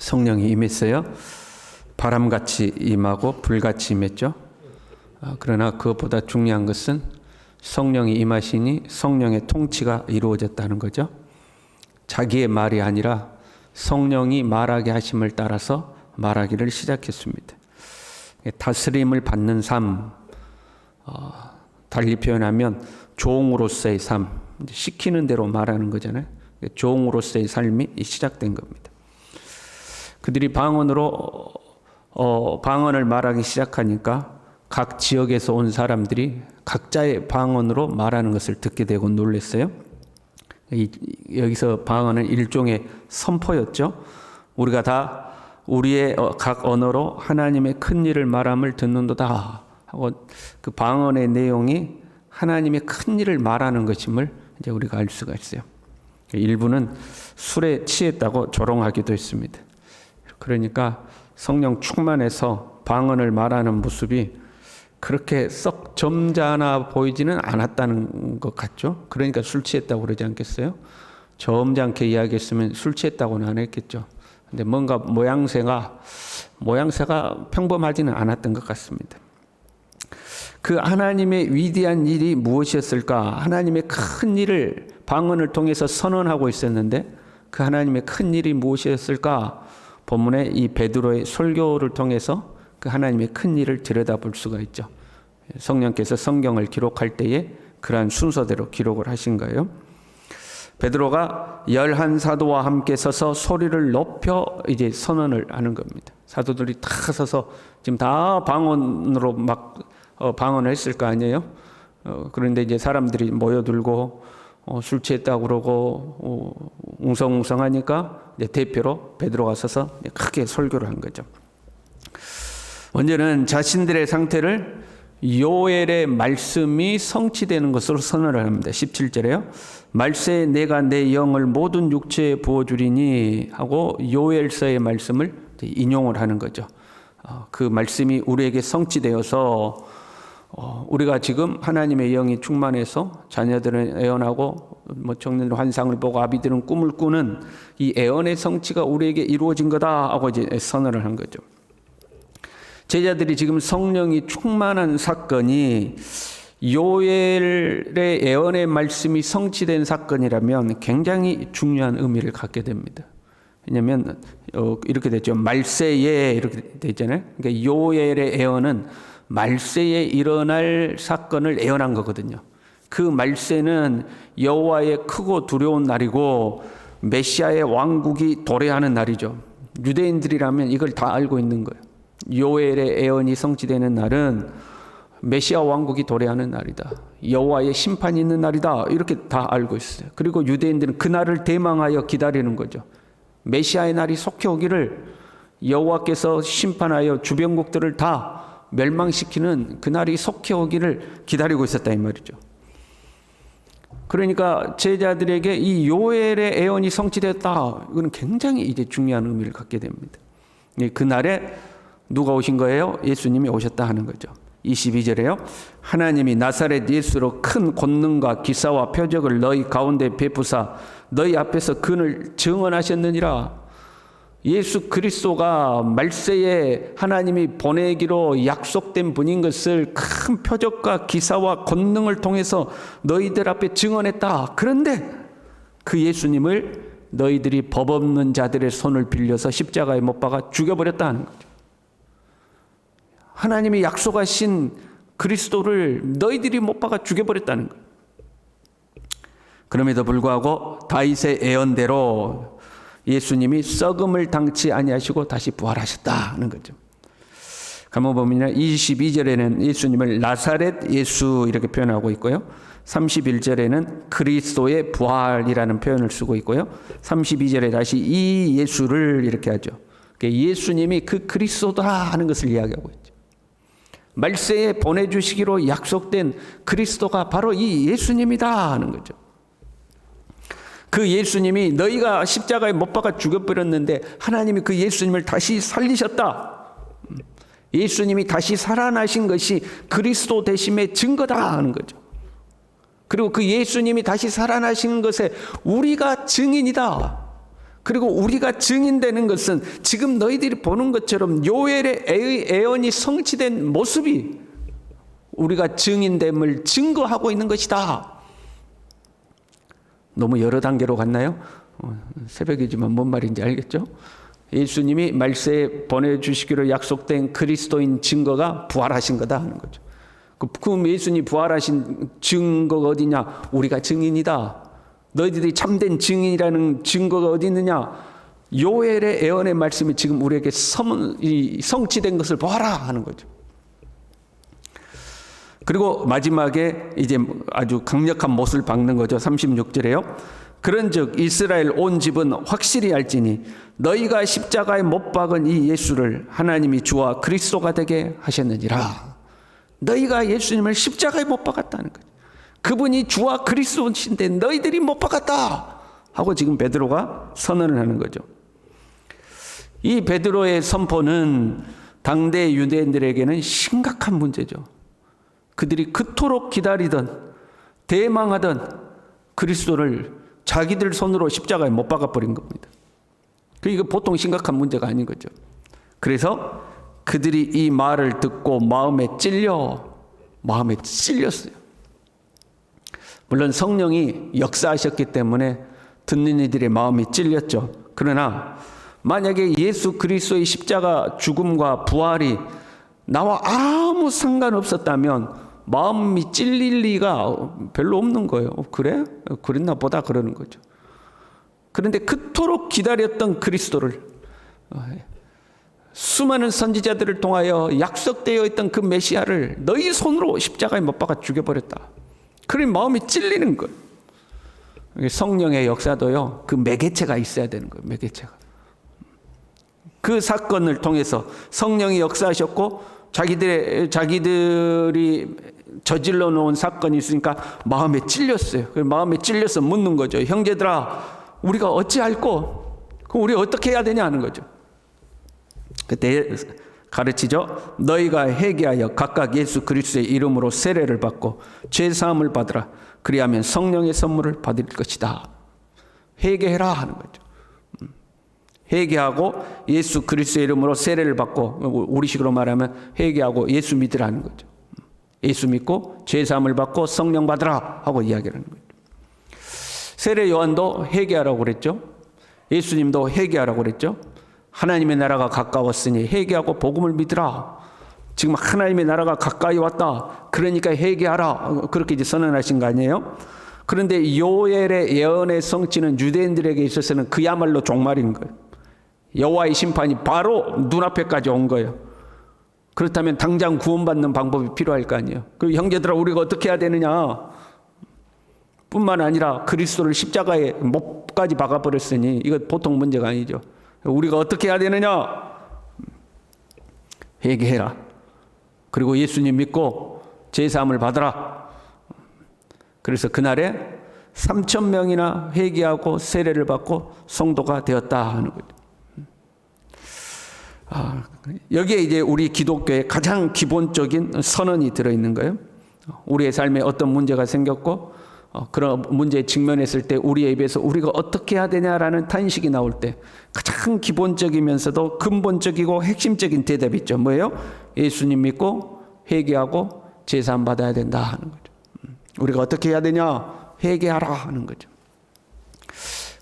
성령이 임했어요. 바람같이 임하고 불같이 임했죠. 그러나 그것보다 중요한 것은 성령이 임하시니 성령의 통치가 이루어졌다는 거죠. 자기의 말이 아니라 성령이 말하게 하심을 따라서 말하기를 시작했습니다. 다스림을 받는 삶, 달리 표현하면 종으로서의 삶, 시키는 대로 말하는 거잖아요. 종으로서의 삶이 시작된 겁니다. 그들이 방언을 말하기 시작하니까 각 지역에서 온 사람들이 각자의 방언으로 말하는 것을 듣게 되고 놀랐어요. 여기서 방언은 일종의 선포였죠. 우리가 다 우리의 각 언어로 하나님의 큰 일을 말함을 듣는도다 하고, 그 방언의 내용이 하나님의 큰 일을 말하는 것임을 이제 우리가 알 수가 있어요. 일부는 술에 취했다고 조롱하기도 했습니다. 그러니까 성령 충만해서 방언을 말하는 모습이 그렇게 썩 점잖아 보이지는 않았다는 것 같죠. 그러니까 술 취했다고 그러지 않겠어요? 점잖게 이야기했으면 술 취했다고는 안 했겠죠. 근데 뭔가 모양새가 평범하지는 않았던 것 같습니다. 그 하나님의 위대한 일이 무엇이었을까? 하나님의 큰 일을 방언을 통해서 선언하고 있었는데 그 하나님의 큰 일이 무엇이었을까? 본문에 이 베드로의 설교를 통해서 그 하나님의 큰 일을 들여다볼 수가 있죠. 성령께서 성경을 기록할 때에 그러한 순서대로 기록을 하신 거예요. 베드로가 11사도와 함께 서서 소리를 높여 이제 선언을 하는 겁니다. 사도들이 다 서서 지금 다 방언으로 막 방언을 했을 거 아니에요. 그런데 이제 사람들이 모여들고 술 취했다고 그러고 웅성웅성하니까 이제 대표로 베드로가 서서 크게 설교를 한 거죠. 먼저는 자신들의 상태를 요엘의 말씀이 성취되는 것으로 선언을 합니다. 17절에요. 말세에 내가 내 영을 모든 육체에 부어주리니 하고 요엘서의 말씀을 인용을 하는 거죠. 그 말씀이 우리에게 성취되어서 우리가 지금 하나님의 영이 충만해서 자녀들은 애언하고 청년들은 환상을 보고 아비들은 꿈을 꾸는 이 애언의 성취가 우리에게 이루어진 거다 하고 이제 선언을 한 거죠. 제자들이 지금 성령이 충만한 사건이 요엘의 애언의 말씀이 성취된 사건이라면 굉장히 중요한 의미를 갖게 됩니다. 왜냐하면 이렇게 됐죠. 말세에 이렇게 되잖아요. 그러니까 요엘의 애언은 말세에 일어날 사건을 애언한 거거든요. 그 말세는 여호와의 크고 두려운 날이고 메시아의 왕국이 도래하는 날이죠. 유대인들이라면 이걸 다 알고 있는 거예요. 요엘의 애언이 성취되는 날은 메시아 왕국이 도래하는 날이다. 여호와의 심판이 있는 날이다. 이렇게 다 알고 있어요. 그리고 유대인들은 그 날을 대망하여 기다리는 거죠. 메시아의 날이 속히 오기를, 여호와께서 심판하여 주변국들을 다 멸망시키는 그 날이 속히 오기를 기다리고 있었다 이 말이죠. 그러니까 제자들에게 이 요엘의 애언이 성취됐다. 이거는 굉장히 이제 중요한 의미를 갖게 됩니다. 그 날에 누가 오신 거예요? 예수님이 오셨다 하는 거죠. 22절에요. 하나님이 나사렛 예수로 큰 권능과 기사와 표적을 너희 가운데 베푸사 너희 앞에서 그를 증언하셨느니라. 예수 그리스도가 말세에 하나님이 보내기로 약속된 분인 것을 큰 표적과 기사와 권능을 통해서 너희들 앞에 증언했다. 그런데 그 예수님을 너희들이 법 없는 자들의 손을 빌려서 십자가에 못 박아 죽여버렸다 하는 거죠. 하나님이 약속하신 그리스도를 너희들이 못 박아 죽여버렸다는 거예요. 그럼에도 불구하고 다윗의 예언대로 예수님이 썩음을 당치 아니하시고 다시 부활하셨다는 거죠. 가만 보면 22절에는 예수님을 나사렛 예수 이렇게 표현하고 있고요. 31절에는 그리스도의 부활이라는 표현을 쓰고 있고요. 32절에 다시 이 예수를 이렇게 하죠. 예수님이 그 그리스도다 하는 것을 이야기하고 있죠. 말세에 보내주시기로 약속된 그리스도가 바로 이 예수님이다 하는 거죠. 그 예수님이 너희가 십자가에 못 박아 죽여버렸는데 하나님이 그 예수님을 다시 살리셨다. 예수님이 다시 살아나신 것이 그리스도 되심의 증거다 하는 거죠. 그리고 그 예수님이 다시 살아나신 것에 우리가 증인이다. 그리고 우리가 증인되는 것은 지금 너희들이 보는 것처럼 요엘의 예언이 성취된 모습이 우리가 증인됨을 증거하고 있는 것이다. 너무 여러 단계로 갔나요? 새벽이지만 뭔 말인지 알겠죠? 예수님이 말세에 보내주시기로 약속된 그리스도인 증거가 부활하신 거다 하는 거죠. 그럼 예수님이 부활하신 증거가 어디냐? 우리가 증인이다. 너희들이 참된 증인이라는 증거가 어디 있느냐? 요엘의 예언의 말씀이 지금 우리에게 성취된 것을 보아라 하는 거죠. 그리고 마지막에 이제 아주 강력한 못을 박는 거죠. 36절에요. 그런즉 이스라엘 온 집은 확실히 알지니 너희가 십자가에 못 박은 이 예수를 하나님이 주와 그리스도가 되게 하셨느니라. 너희가 예수님을 십자가에 못 박았다는 거죠. 그분이 주와 그리스도신데 너희들이 못 박았다 하고 지금 베드로가 선언을 하는 거죠. 이 베드로의 선포는 당대 유대인들에게는 심각한 문제죠. 그들이 그토록 기다리던 대망하던 그리스도를 자기들 손으로 십자가에 못 박아버린 겁니다. 이거 보통 심각한 문제가 아닌 거죠. 그래서 그들이 이 말을 듣고 마음에 찔렸어요. 물론 성령이 역사하셨기 때문에 듣는 이들의 마음이 찔렸죠. 그러나 만약에 예수 그리스도의 십자가 죽음과 부활이 나와 아무 상관없었다면 마음이 찔릴 리가 별로 없는 거예요. 그래? 그랬나 보다 그러는 거죠. 그런데 그토록 기다렸던 그리스도를 수많은 선지자들을 통하여 약속되어 있던 그 메시아를 너희 손으로 십자가에 못 박아 죽여버렸다. 그러니 마음이 찔리는 거예요. 성령의 역사도요, 그 매개체가 있어야 되는 거예요. 매개체가. 그 사건을 통해서 성령이 역사하셨고 자기들이 저질러 놓은 사건이 있으니까 마음에 찔렸어요. 마음에 찔려서 묻는 거죠. 형제들아, 우리가 어찌할꼬? 그럼 우리 어떻게 해야 되냐 하는 거죠. 그때 가르치죠. 너희가 회개하여 각각 예수 그리스도의 이름으로 세례를 받고 죄 사함을 받으라. 그리하면 성령의 선물을 받을 것이다. 회개해라 하는 거죠. 회개하고 예수 그리스도의 이름으로 세례를 받고, 우리식으로 말하면 회개하고 예수 믿으라는 거죠. 예수 믿고 죄 사함을 받고 성령 받으라 하고 이야기를 하는 거죠. 세례 요한도 회개하라고 그랬죠. 예수님도 회개하라고 그랬죠. 하나님의 나라가 가까웠으니 회개하고 복음을 믿으라. 지금 하나님의 나라가 가까이 왔다. 그러니까 회개하라. 그렇게 이제 선언하신 거 아니에요? 그런데 요엘의 예언의 성취는 유대인들에게 있어서는 그야말로 종말인 거예요. 여호와의 심판이 바로 눈앞에까지 온 거예요. 그렇다면 당장 구원받는 방법이 필요할 거 아니에요. 그 형제들아, 우리가 어떻게 해야 되느냐? 뿐만 아니라 그리스도를 십자가에 못까지 박아버렸으니 이거 보통 문제가 아니죠. 우리가 어떻게 해야 되느냐? 회개해라. 그리고 예수님 믿고 죄 사함을 받아라. 그래서 그날에 3,000명이나 회개하고 세례를 받고 성도가 되었다 하는 거죠. 여기에 이제 우리 기독교의 가장 기본적인 선언이 들어있는 거예요. 우리의 삶에 어떤 문제가 생겼고 그런 문제에 직면했을 때 우리의 입에서 우리가 어떻게 해야 되냐라는 탄식이 나올 때 가장 기본적이면서도 근본적이고 핵심적인 대답이 있죠. 뭐예요? 예수님 믿고 회개하고 제사함 받아야 된다 하는 거죠. 우리가 어떻게 해야 되냐? 회개하라 하는 거죠.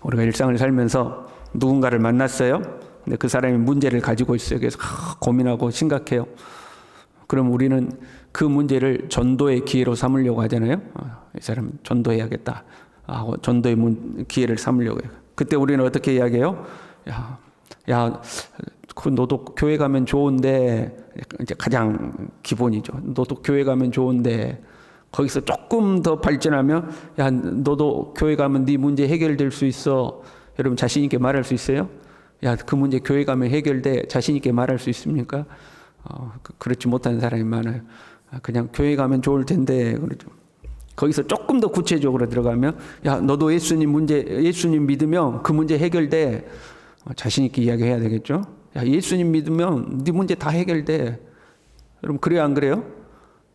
우리가 일상을 살면서 누군가를 만났어요. 근데 그 사람이 문제를 가지고 있어요. 그래서 고민하고 심각해요. 그럼 우리는 그 문제를 전도의 기회로 삼으려고 하잖아요. 이 사람 전도해야겠다 하고 전도의 기회를 삼으려고 해요. 그때 우리는 어떻게 이야기해요? 그 너도 교회 가면 좋은데, 이제 가장 기본이죠. 너도 교회 가면 좋은데 거기서 조금 더 발전하면 너도 교회 가면 네 문제 해결될 수 있어. 여러분 자신 있게 말할 수 있어요? 그 문제 교회 가면 해결돼. 자신 있게 말할 수 있습니까? 그렇지 못한 사람이 많아요. 그냥 교회 가면 좋을 텐데 그러죠. 거기서 조금 더 구체적으로 들어가면 너도 예수님 믿으면 그 문제 해결돼. 자신 있게 이야기해야 되겠죠. 예수님 믿으면 네 문제 다 해결돼. 여러분 그래요 안 그래요?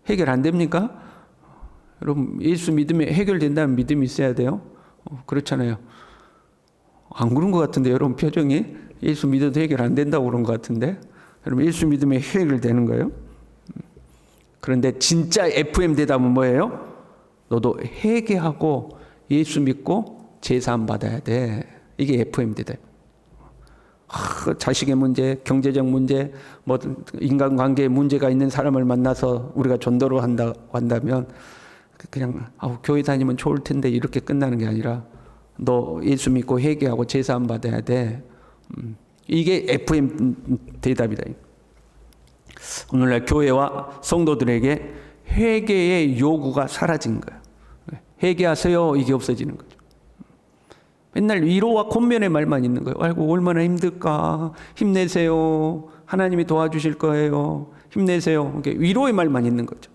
해결 안 됩니까? 여러분 예수 믿으면 해결된다는 믿음이 있어야 돼요. 그렇잖아요. 안 그런 것 같은데 여러분 표정이 예수 믿어도 해결 안 된다고 그런 것 같은데 여러분 예수 믿으면 해결되는 거예요? 그런데 진짜 FM 대답은 뭐예요? 너도 회개하고 예수 믿고 제사함 받아야 돼. 이게 FM 대답. 자식의 문제, 경제적 문제, 뭐 인간관계에 문제가 있는 사람을 만나서 우리가 전도를 한다면 그냥 교회 다니면 좋을 텐데 이렇게 끝나는 게 아니라 너 예수 믿고 회개하고 제사함 받아야 돼. 이게 FM 대답이다. 오늘날 교회와 성도들에게 회개의 요구가 사라진 거예요. 회개하세요. 이게 없어지는 거죠. 맨날 위로와 권면의 말만 있는 거예요. 아이고 얼마나 힘들까. 힘내세요. 하나님이 도와주실 거예요. 힘내세요. 위로의 말만 있는 거죠.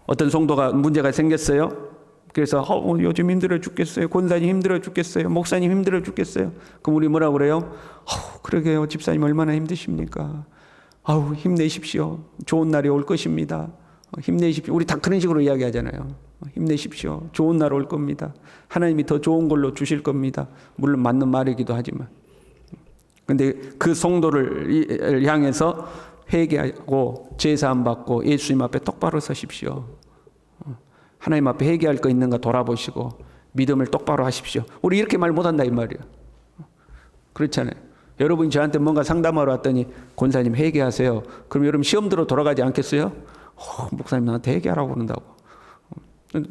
어떤 성도가 문제가 생겼어요. 그래서 요즘 힘들어 죽겠어요. 권사님 힘들어 죽겠어요. 목사님 힘들어 죽겠어요. 그럼 우리 뭐라고 그래요? 그러게요. 집사님 얼마나 힘드십니까? 힘내십시오. 좋은 날이 올 것입니다. 힘내십시오. 우리 다 그런 식으로 이야기하잖아요. 힘내십시오. 좋은 날 올 겁니다. 하나님이 더 좋은 걸로 주실 겁니다. 물론 맞는 말이기도 하지만. 근데 그 성도를 향해서 회개하고 제사함 받고 예수님 앞에 똑바로 서십시오. 하나님 앞에 회개할 거 있는가 돌아보시고 믿음을 똑바로 하십시오. 우리 이렇게 말 못한다 이 말이에요. 그렇잖아요. 여러분이 저한테 뭔가 상담하러 왔더니 권사님 회개하세요. 그럼 여러분 시험 들어 돌아가지 않겠어요? 목사님 나한테 회개하라고 그런다고.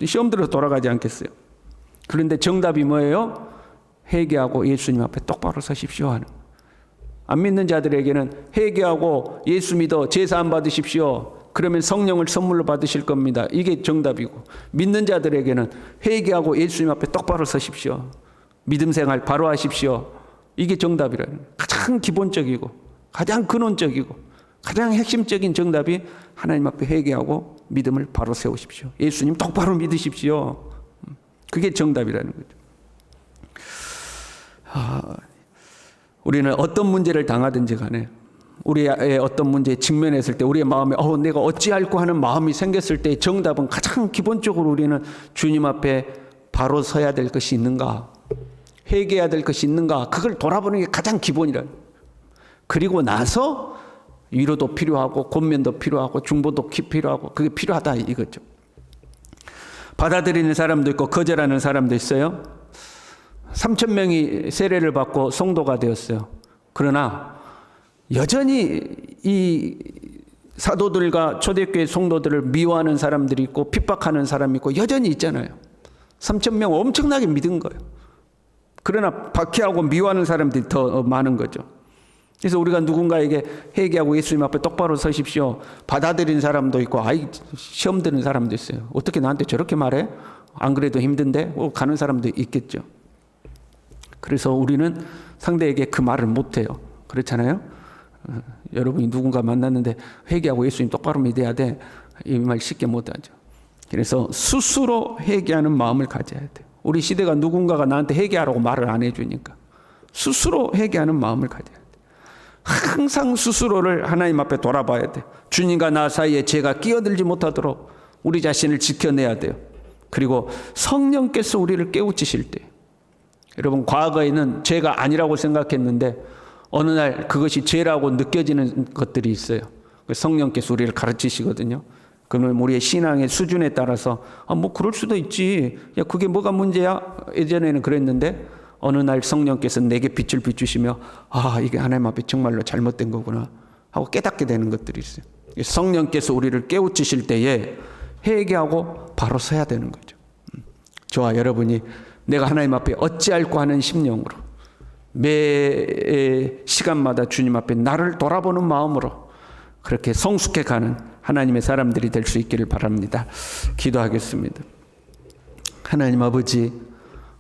시험 들어 돌아가지 않겠어요? 그런데 정답이 뭐예요? 회개하고 예수님 앞에 똑바로 서십시오 하는. 안 믿는 자들에게는 회개하고 예수 믿어 제사함 받으십시오. 그러면 성령을 선물로 받으실 겁니다. 이게 정답이고, 믿는 자들에게는 회개하고 예수님 앞에 똑바로 서십시오. 믿음 생활 바로 하십시오. 이게 정답이라는 거예요. 가장 기본적이고 가장 근원적이고 가장 핵심적인 정답이 하나님 앞에 회개하고 믿음을 바로 세우십시오. 예수님 똑바로 믿으십시오. 그게 정답이라는 거죠. 우리는 어떤 문제를 당하든지 간에 우리의 어떤 문제에 직면했을 때 우리의 마음에 내가 어찌할꼬 하는 마음이 생겼을 때 정답은 가장 기본적으로 우리는 주님 앞에 바로 서야 될 것이 있는가, 회개해야 될 것이 있는가, 그걸 돌아보는 게 가장 기본이라. 그리고 나서 위로도 필요하고 권면도 필요하고 중보도 필요하고 그게 필요하다 이거죠. 받아들이는 사람도 있고 거절하는 사람도 있어요. 3,000명이 세례를 받고 성도가 되었어요. 그러나 여전히 이 사도들과 초대교회 성도들을 미워하는 사람들이 있고 핍박하는 사람이 있고 여전히 있잖아요. 3,000명 엄청나게 믿은 거예요. 그러나 박해하고 미워하는 사람들이 더 많은 거죠. 그래서 우리가 누군가에게 회개하고 예수님 앞에 똑바로 서십시오. 받아들인 사람도 있고 시험 드는 사람도 있어요. 어떻게 나한테 저렇게 말해? 안 그래도 힘든데? 가는 사람도 있겠죠. 그래서 우리는 상대에게 그 말을 못해요. 그렇잖아요. 여러분이 누군가 만났는데 회개하고 예수님 똑바로 믿어야 돼. 이 말 쉽게 못하죠. 그래서 스스로 회개하는 마음을 가져야 돼요. 우리 시대가 누군가가 나한테 회개하라고 말을 안 해주니까 스스로 회개하는 마음을 가져야 돼요. 항상 스스로를 하나님 앞에 돌아봐야 돼요. 주님과 나 사이에 죄가 끼어들지 못하도록 우리 자신을 지켜내야 돼요. 그리고 성령께서 우리를 깨우치실 때, 여러분 과거에는 죄가 아니라고 생각했는데 어느 날 그것이 죄라고 느껴지는 것들이 있어요. 성령께서 우리를 가르치시거든요. 그러면 우리의 신앙의 수준에 따라서 뭐 그럴 수도 있지. 야 그게 뭐가 문제야? 예전에는 그랬는데 어느 날 성령께서 내게 빛을 비추시며 이게 하나님 앞에 정말로 잘못된 거구나 하고 깨닫게 되는 것들이 있어요. 성령께서 우리를 깨우치실 때에 회개하고 바로 서야 되는 거죠. 저와 여러분이 내가 하나님 앞에 어찌할꼬 하는 심령으로 매 시간마다 주님 앞에 나를 돌아보는 마음으로 그렇게 성숙해가는 하나님의 사람들이 될 수 있기를 바랍니다. 기도하겠습니다. 하나님 아버지,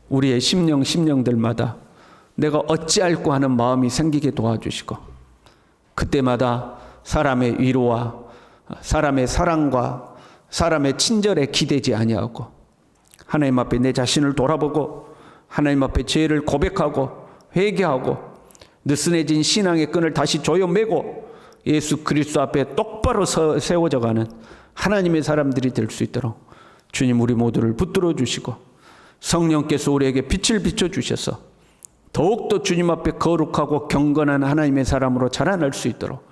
우리의 심령들마다 내가 어찌할꼬 하는 마음이 생기게 도와주시고 그때마다 사람의 위로와 사람의 사랑과 사람의 친절에 기대지 아니하고 하나님 앞에 내 자신을 돌아보고 하나님 앞에 죄를 고백하고 회개하고 느슨해진 신앙의 끈을 다시 조여매고 예수 그리스도 앞에 똑바로 세워져가는 하나님의 사람들이 될 수 있도록 주님 우리 모두를 붙들어 주시고 성령께서 우리에게 빛을 비춰주셔서 더욱더 주님 앞에 거룩하고 경건한 하나님의 사람으로 자라날 수 있도록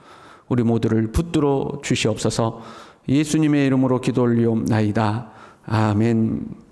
우리 모두를 붙들어 주시옵소서. 예수님의 이름으로 기도 올리옵나이다. 아멘.